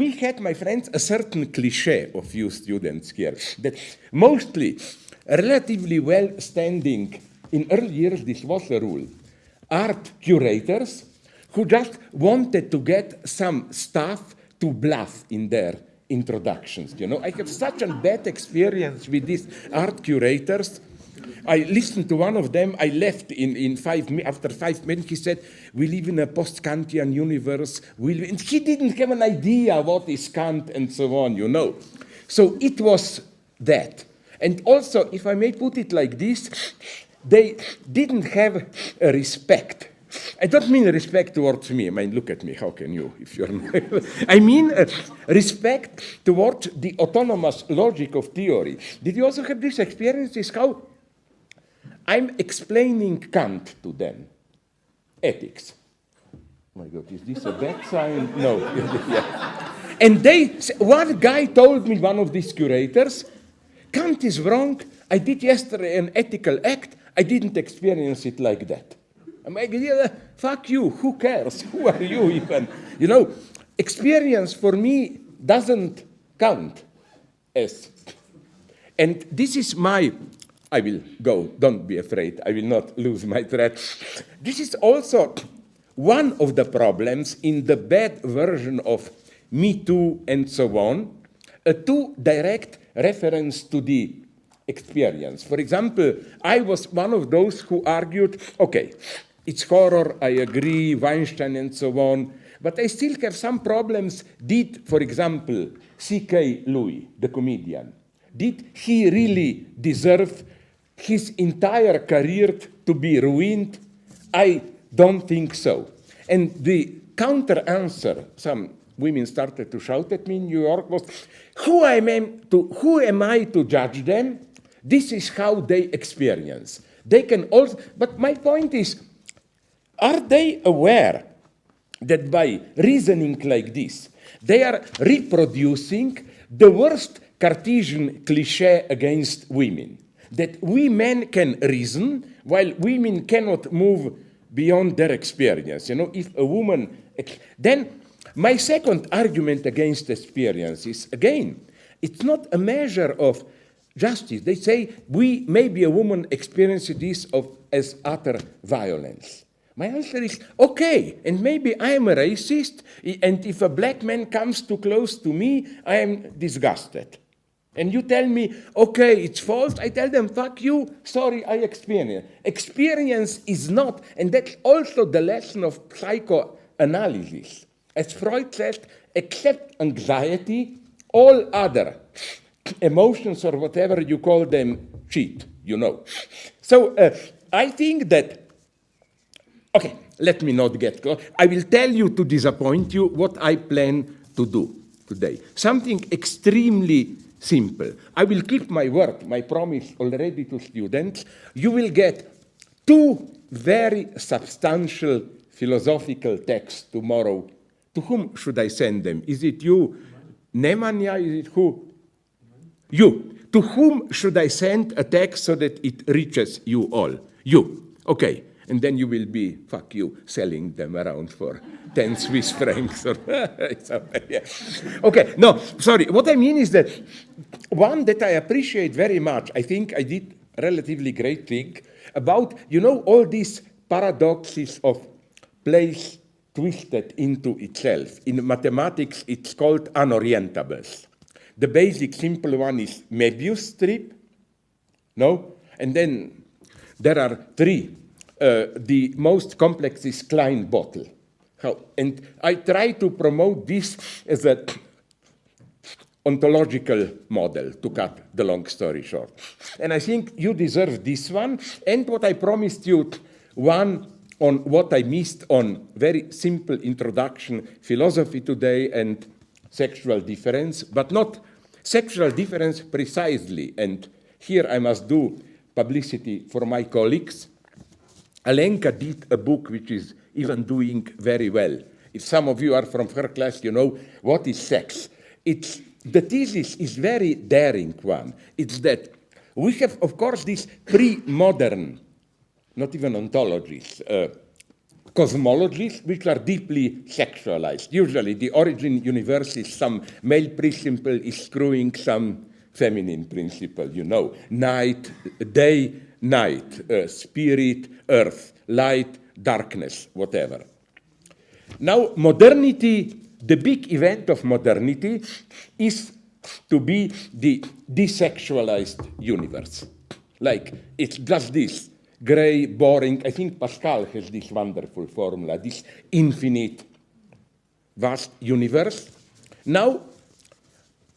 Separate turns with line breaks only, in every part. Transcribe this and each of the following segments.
we had, my friends, a certain cliché of you students here, that mostly relatively well-standing, in early years this was the rule, art curators who just wanted to get some stuff to bluff in their introductions. You know, I have such a bad experience with these art curators. I listened to one of them. I left after 5 minutes. He said, we live in a post-Kantian universe. And he didn't have an idea what is Kant and so on, you know. So it was that. And also, if I may put it like this, they didn't have a respect. I don't mean respect towards me. I mean, look at me. How can you, if you're not? I mean respect towards the autonomous logic of theory. Did you also have these experiences? How I'm explaining Kant to them. Ethics. Oh my God, is this a bad sign? No. Yeah. And one guy told me, one of these curators, Kant is wrong. I did yesterday an ethical act. I didn't experience it like that. I'm like, yeah, fuck you, who cares? Who are you even? You know, experience for me doesn't count as. And this is I will go, don't be afraid, I will not lose my thread. This is also one of the problems in the bad version of Me Too and so on, a too direct reference to the experience. For example, I was one of those who argued, okay, it's horror, I agree, Weinstein and so on, but I still have some problems. Did, for example, C.K. Louis, the comedian, did he really deserve his entire career to be ruined? I don't think so. And the counter answer, some women started to shout at me in New York, was, who am I to judge them? This is how they experience. They can also, but my point is, are they aware that by reasoning like this, they are reproducing the worst Cartesian cliché against women? That we men can reason, while women cannot move beyond their experience. You know, if a woman... Then my second argument against experience is, again, it's not a measure of justice. They say, maybe a woman experiences this as utter violence. My answer is, okay, and maybe I am a racist, and if a black man comes too close to me, I am disgusted. And you tell me, okay, it's false. I tell them, fuck you, sorry, I experience. Experience is not, and that's also the lesson of psychoanalysis. As Freud said, except anxiety, all other emotions or whatever you call them, cheat, you know. So I think that, okay, let me not get close. I will tell you to disappoint you what I plan to do today. Something extremely simple. I will keep my word, my promise already to students. You will get 2 very substantial philosophical texts tomorrow. To whom should I send them? Is it you, Nemanja? Is it who? You. To whom should I send a text so that it reaches you all? You. Okay. And then you will be, fuck you, selling them around for 10 Swiss francs. Or yeah. Okay, no, sorry. What I mean is that one that I appreciate very much, I think I did a relatively great thing about, you know, all these paradoxes of place twisted into itself. In mathematics, it's called unorientables. The basic simple one is Möbius strip, no? And then there are 3. The most complex is Klein bottle. And I try to promote this as an ontological model, to cut the long story short. And I think you deserve this one. And what I promised you, one on what I missed on very simple introduction, philosophy today and sexual difference, but not sexual difference precisely. And here I must do publicity for my colleagues. Alenka did a book which is even doing very well. If some of you are from her class, you know what is sex. The thesis is very daring one. It's that we have, of course, this pre-modern, not even ontologies, cosmologies which are deeply sexualized. Usually the origin universe is some male principle is screwing some feminine principle, you know. Night, day, night, spirit, earth, light, darkness, whatever. Now, modernity, the big event of modernity is to be the desexualized universe. Like, it's just this gray, boring, I think Pascal has this wonderful formula, this infinite, vast universe. Now,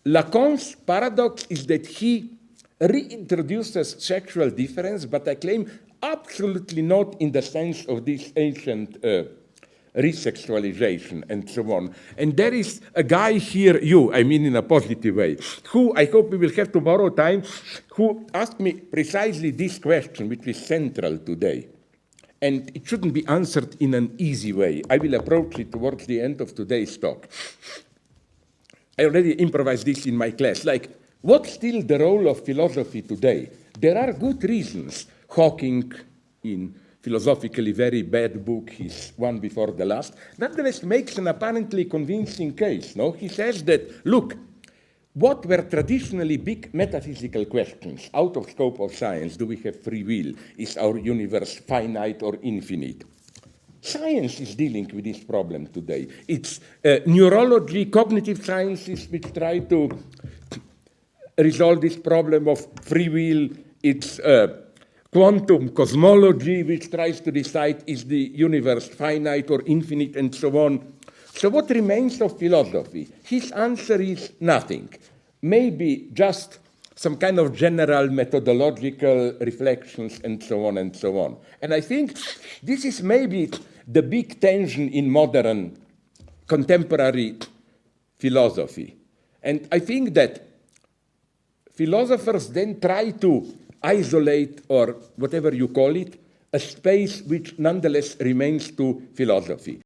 Lacan's paradox is that he reintroduces sexual difference, but I claim absolutely not in the sense of this ancient resexualization and so on. And there is a guy here, I mean in a positive way, who I hope we will have tomorrow time, who asked me precisely this question, which is central today. And it shouldn't be answered in an easy way. I will approach it towards the end of today's talk. I already improvised this in my class. Like, what's still the role of philosophy today? There are good reasons. Hawking, in philosophically very bad book, his one before the last, nonetheless makes an apparently convincing case. No? He says that, look, what were traditionally big metaphysical questions, out of scope of science, do we have free will? Is our universe finite or infinite? Science is dealing with this problem today. It's neurology, cognitive sciences which try to resolve this problem of free will. It's quantum cosmology which tries to decide is the universe finite or infinite and so on. So what remains of philosophy? His answer is nothing. Maybe just some kind of general methodological reflections and so on and so on. And I think this is maybe the big tension in modern contemporary philosophy. And I think that philosophers then try to isolate, or whatever you call it, a space which nonetheless remains to philosophy.